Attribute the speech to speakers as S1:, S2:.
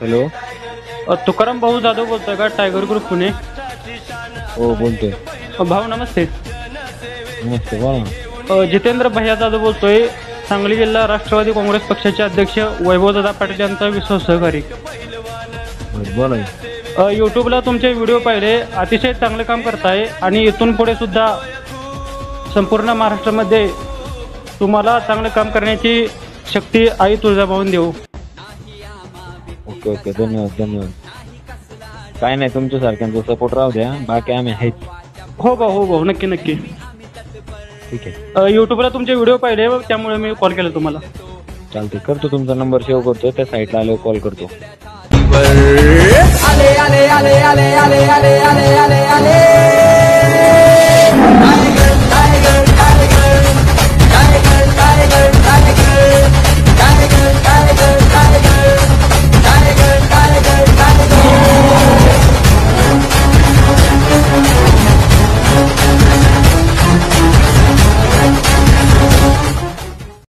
S1: Hello.
S2: Tukaram भाऊ जाधव बोलतोय का? Tiger group Pune.
S1: हो बोलतोय.
S2: भाऊ नमस्ते.
S1: नमस्ते बोला.
S2: जितेंद्र भैया जाधव बोलतोय, सांगली जिल्हा राष्ट्रवादी काँग्रेस पक्षाचे अध्यक्ष वैभवदादा पाटील यांचा विश्वास सहकारी.
S1: बोला.
S2: यूट्यूबला तुमचे व्हिडिओ पाहिले, अतिशय चांगले काम करताय आणि इथून पुढे सुद्धा संपूर्ण महाराष्ट्रामध्ये तुम्हाला चांगले काम करण्याची शक्ती आई तुळजाभवानी देऊ.
S1: ओके ओके, धन्यवाद धन्यवाद. काय नाही, तुमच्यासारख्यांचा सपोर्ट राहू द्या, बाकी आम्ही आहेत.
S2: हो भाऊ नक्की नक्की.
S1: ठीक आहे.
S2: यूट्यूबला तुमचे व्हिडिओ पाहिले, त्यामुळे मी कॉल केला तुम्हाला.
S1: चालते, करतो. तुमचा नंबर सेव्ह करतो, त्या साईटला आल्यावर कॉल करतो.
S3: आले आले आले आले आले आले आले आले आले